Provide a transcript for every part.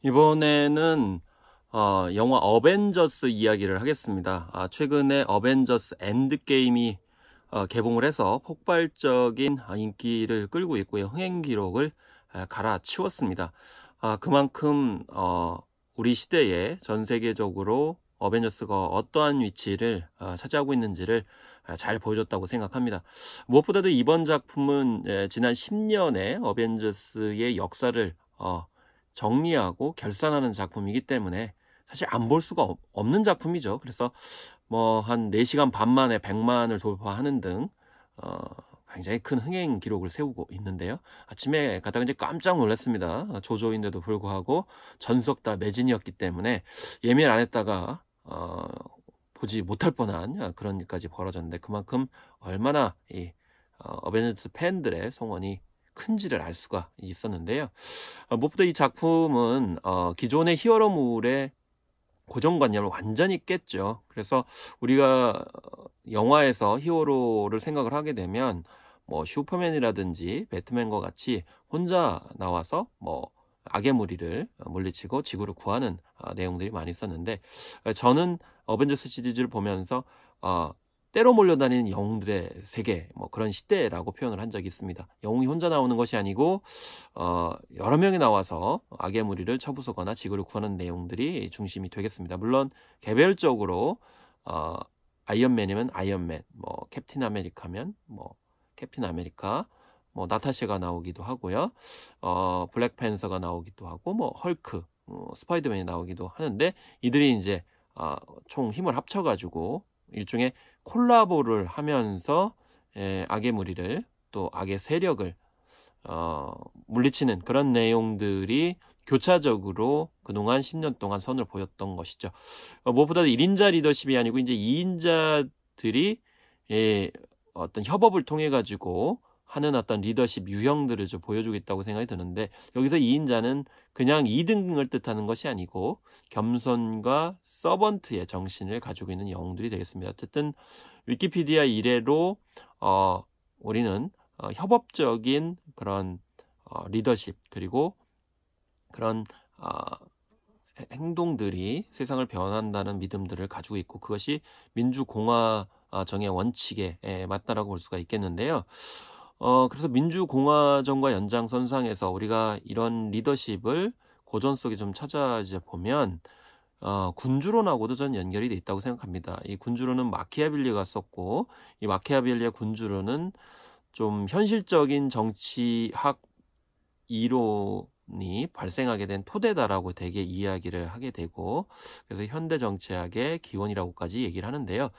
이번에는 영화 어벤져스 이야기를 하겠습니다. 최근에 어벤져스 엔드게임이 개봉을 해서 폭발적인 인기를 끌고 있고요. 흥행 기록을 갈아치웠습니다. 그만큼 우리 시대에 전 세계적으로 어벤져스가 어떠한 위치를 차지하고 있는지를 잘 보여줬다고 생각합니다. 무엇보다도 이번 작품은 지난 10년의 어벤져스의 역사를 정리하고 결산하는 작품이기 때문에 사실 안 볼 수가 없는 작품이죠. 그래서 뭐 한 4시간 반 만에 100만을 돌파하는 등 굉장히 큰 흥행 기록을 세우고 있는데요. 아침에 가다가 이제 깜짝 놀랐습니다. 조조인데도 불구하고 전석 다 매진이었기 때문에 예매를 안 했다가 보지 못할 뻔한 그런 일까지 벌어졌는데, 그만큼 얼마나 이 어벤져스 팬들의 성원이 큰지를 알 수가 있었는데요. 무엇보다 이 작품은 기존의 히어로물의 고정관념을 완전히 깼죠. 그래서 우리가 영화에서 히어로를 생각을 하게 되면 뭐 슈퍼맨이라든지 배트맨과 같이 혼자 나와서 뭐 악의 무리를 물리치고 지구를 구하는 내용들이 많이 있었는데, 저는 어벤져스 시리즈를 보면서 때로 몰려다니는 영웅들의 세계, 뭐 그런 시대라고 표현을 한 적이 있습니다. 영웅이 혼자 나오는 것이 아니고 여러 명이 나와서 악의 무리를 쳐부수거나 지구를 구하는 내용들이 중심이 되겠습니다. 물론 개별적으로 아이언맨이면 아이언맨, 뭐 캡틴 아메리카면 뭐 캡틴 아메리카, 뭐 나타샤가 나오기도 하고요. 블랙팬서가 나오기도 하고, 뭐 헐크, 스파이더맨이 나오기도 하는데, 이들이 이제 총 힘을 합쳐가지고 일종의 콜라보를 하면서 악의 무리를, 또 악의 세력을 물리치는 그런 내용들이 교차적으로 그동안 10년 동안 선을 보였던 것이죠. 무엇보다도 1인자 리더십이 아니고 이제 2인자들이 어떤 협업을 통해 가지고 하는 어떤 리더십 유형들을 좀 보여주고 있다고 생각이 드는데, 여기서 2인자는 그냥 2등을 뜻하는 것이 아니고 겸손과 서번트의 정신을 가지고 있는 영웅들이 되겠습니다. 어쨌든 위키피디아 이래로 우리는 협업적인 그런 리더십, 그리고 그런 행동들이 세상을 변한다는 믿음들을 가지고 있고, 그것이 민주공화정의 원칙에 맞다라고 볼 수가 있겠는데요. 그래서 민주공화정과 연장선상에서 우리가 이런 리더십을 고전 속에 좀 찾아 이제 보면 군주론하고도 전 연결이 돼 있다고 생각합니다. 이 군주론은 마키아벨리가 썼고, 이 마키아벨리의 군주론은 좀 현실적인 정치학 이론이 발생하게 된 토대다라고 되게 이야기를 하게 되고, 그래서 현대 정치학의 기원이라고까지 얘기를 하는데요.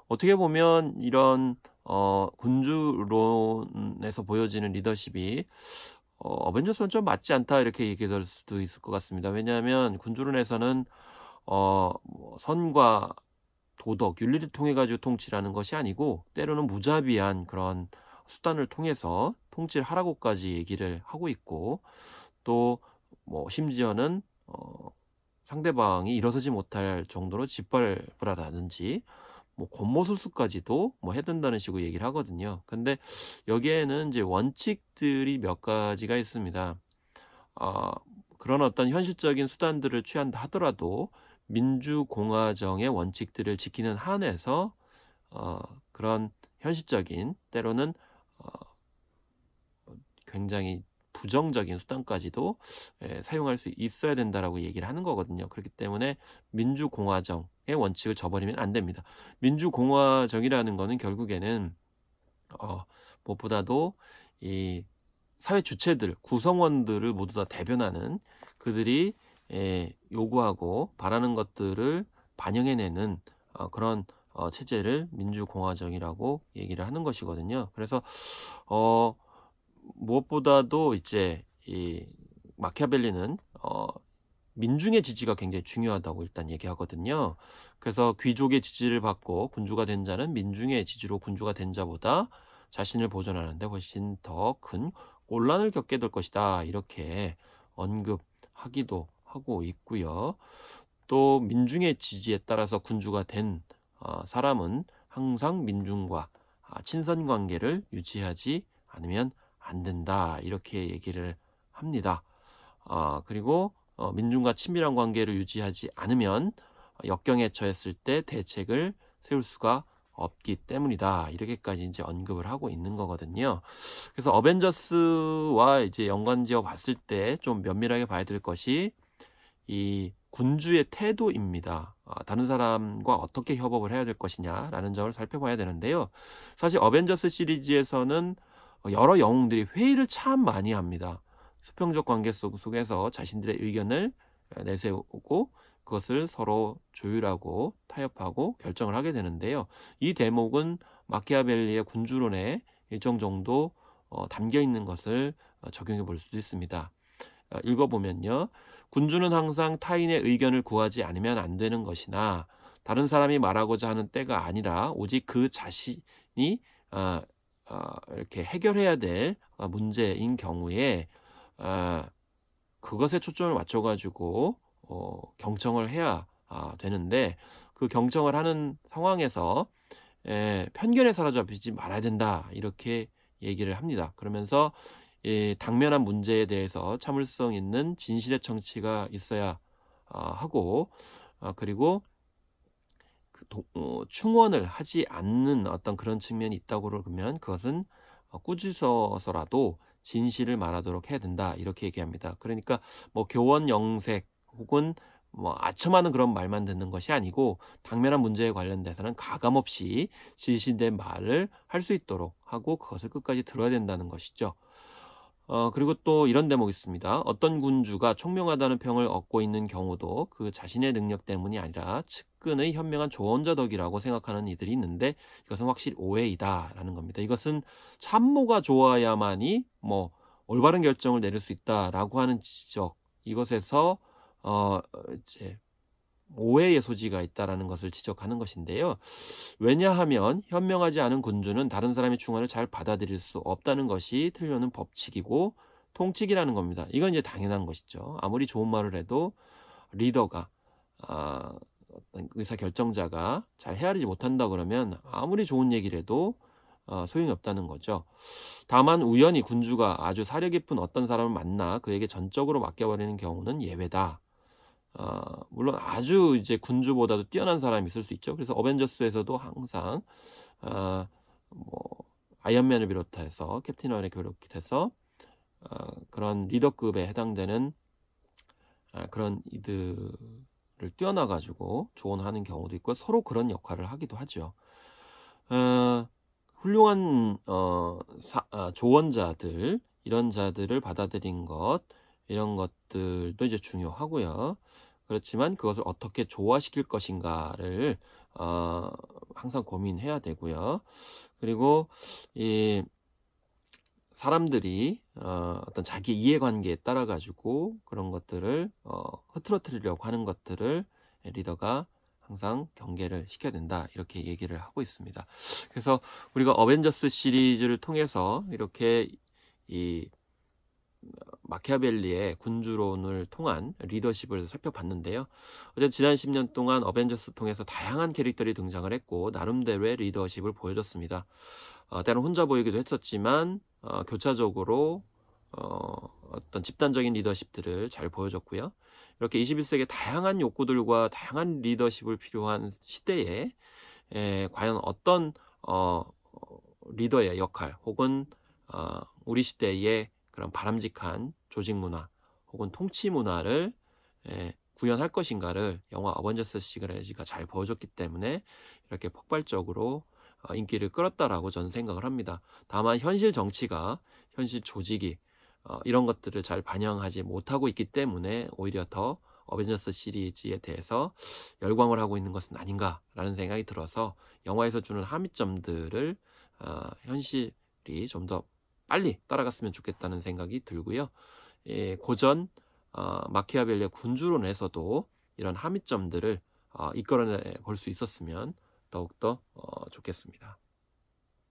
어떻게 보면 이런 군주론에서 보여지는 리더십이 어벤져스는 좀 맞지 않다 이렇게 얘기할 수도 있을 것 같습니다. 왜냐하면 군주론에서는 선과 도덕, 윤리를 통해 가지고 통치라는 것이 아니고, 때로는 무자비한 그런 수단을 통해서 통치를 하라고까지 얘기를 하고 있고, 또 뭐 심지어는 상대방이 일어서지 못할 정도로 짓밟으라든지 뭐 권모술수까지도 뭐 해둔다는 식으로 얘기를 하거든요. 근데 여기에는 이제 원칙들이 몇 가지가 있습니다. 그런 어떤 현실적인 수단들을 취한다 하더라도 민주공화정의 원칙들을 지키는 한에서 그런 현실적인, 때로는 굉장히 부정적인 수단까지도 사용할 수 있어야 된다라고 얘기를 하는 거거든요. 그렇기 때문에 민주공화정의 원칙을 저버리면 안 됩니다. 민주공화정이라는 거는 결국에는 무엇보다도 이 사회 주체들, 구성원들을 모두 다 대변하는, 그들이 요구하고 바라는 것들을 반영해내는 그런 체제를 민주공화정이라고 얘기를 하는 것이거든요. 그래서 무엇보다도 이제 이 마키아벨리는 민중의 지지가 굉장히 중요하다고 일단 얘기하거든요. 그래서 귀족의 지지를 받고 군주가 된 자는 민중의 지지로 군주가 된 자보다 자신을 보존하는데 훨씬 더 큰 곤란을 겪게 될 것이다, 이렇게 언급하기도 하고 있고요. 또 민중의 지지에 따라서 군주가 된 사람은 항상 민중과 친선 관계를 유지하지 않으면 안 된다, 이렇게 얘기를 합니다. 그리고 민중과 친밀한 관계를 유지하지 않으면 역경에 처했을 때 대책을 세울 수가 없기 때문이다. 이렇게까지 이제 언급을 하고 있는 거거든요. 그래서 어벤져스와 이제 연관지어 봤을 때 좀 면밀하게 봐야 될 것이 이 군주의 태도입니다. 다른 사람과 어떻게 협업을 해야 될 것이냐라는 점을 살펴봐야 되는데요. 사실 어벤져스 시리즈에서는 여러 영웅들이 회의를 참 많이 합니다. 수평적 관계 속에서 자신들의 의견을 내세우고 그것을 서로 조율하고 타협하고 결정을 하게 되는데요. 이 대목은 마키아벨리의 군주론에 일정 정도 담겨 있는 것을 적용해 볼 수도 있습니다. 읽어보면요. 군주는 항상 타인의 의견을 구하지 않으면 안 되는 것이나 다른 사람이 말하고자 하는 때가 아니라 오직 그 자신이 이렇게 해결해야 될 문제인 경우에 그것에 초점을 맞춰가지고 경청을 해야 되는데 그 경청을 하는 상황에서 편견에 사로잡히지 말아야 된다 이렇게 얘기를 합니다. 그러면서 당면한 문제에 대해서 참을성 있는 진실의 청취가 있어야 하고 그리고 충원을 하지 않는 어떤 그런 측면이 있다고 그러면 그것은 꾸짖어서라도 진실을 말하도록 해야 된다 이렇게 얘기합니다. 그러니까 뭐 교원 영색 혹은 뭐 아첨하는 그런 말만 듣는 것이 아니고 당면한 문제에 관련돼서는 가감없이 진실된 말을 할 수 있도록 하고 그것을 끝까지 들어야 된다는 것이죠. 그리고 또 이런 대목이 있습니다. 어떤 군주가 총명하다는 평을 얻고 있는 경우도 그 자신의 능력 때문이 아니라 측근의 현명한 조언자 덕이라고 생각하는 이들이 있는데 이것은 확실히 오해이다라는 겁니다. 이것은 참모가 좋아야만이 뭐 올바른 결정을 내릴 수 있다라고 하는 지적, 이것에서 이제 오해의 소지가 있다라는 것을 지적하는 것인데요. 왜냐하면 현명하지 않은 군주는 다른 사람의 충언을 잘 받아들일 수 없다는 것이 틀려오는 법칙이고 통칙이라는 겁니다. 이건 이제 당연한 것이죠. 아무리 좋은 말을 해도 리더가 어떤 의사결정자가 잘 헤아리지 못한다 그러면 아무리 좋은 얘기를 해도 소용이 없다는 거죠. 다만 우연히 군주가 아주 사려 깊은 어떤 사람을 만나 그에게 전적으로 맡겨버리는 경우는 예외다. 물론 아주 이제 군주보다도 뛰어난 사람이 있을 수 있죠. 그래서 어벤져스에서도 항상 뭐 아이언맨을 비롯해서 캡틴 아메리카를 비롯해서 그런 리더급에 해당되는 그런 이들을 뛰어나가지고 조언하는 경우도 있고 서로 그런 역할을 하기도 하죠. 훌륭한 조언자들, 이런 자들을 받아들인 것, 이런 것들도 이제 중요하고요. 그렇지만 그것을 어떻게 조화시킬 것인가를 항상 고민해야 되고요. 그리고 이 사람들이 어떤 자기 이해관계에 따라 가지고 그런 것들을 흐트러뜨리려고 하는 것들을 리더가 항상 경계를 시켜야 된다 이렇게 얘기를 하고 있습니다. 그래서 우리가 어벤져스 시리즈를 통해서 이렇게 이 마키아벨리의 군주론을 통한 리더십을 살펴봤는데요. 어제 지난 10년 동안 어벤져스 통해서 다양한 캐릭터들이 등장을 했고 나름대로의 리더십을 보여줬습니다. 때론 혼자 보이기도 했었지만 교차적으로 어떤 집단적인 리더십들을 잘 보여줬고요. 이렇게 21세기의 다양한 욕구들과 다양한 리더십을 필요한 시대에 과연 어떤 리더의 역할 혹은 우리 시대의 그런 바람직한 조직 문화 혹은 통치 문화를 구현할 것인가를 영화 어벤져스 시리즈가 잘 보여줬기 때문에 이렇게 폭발적으로 인기를 끌었다라고 저는 생각을 합니다. 다만 현실 정치가, 현실 조직이 이런 것들을 잘 반영하지 못하고 있기 때문에 오히려 더 어벤져스 시리즈에 대해서 열광을 하고 있는 것은 아닌가라는 생각이 들어서 영화에서 주는 함의점들을 현실이 좀 더 빨리 따라갔으면 좋겠다는 생각이 들고요. 고전 마키아벨리의 군주론에서도 이런 함의점들을 이끌어내 볼 수 있었으면 더욱더 좋겠습니다.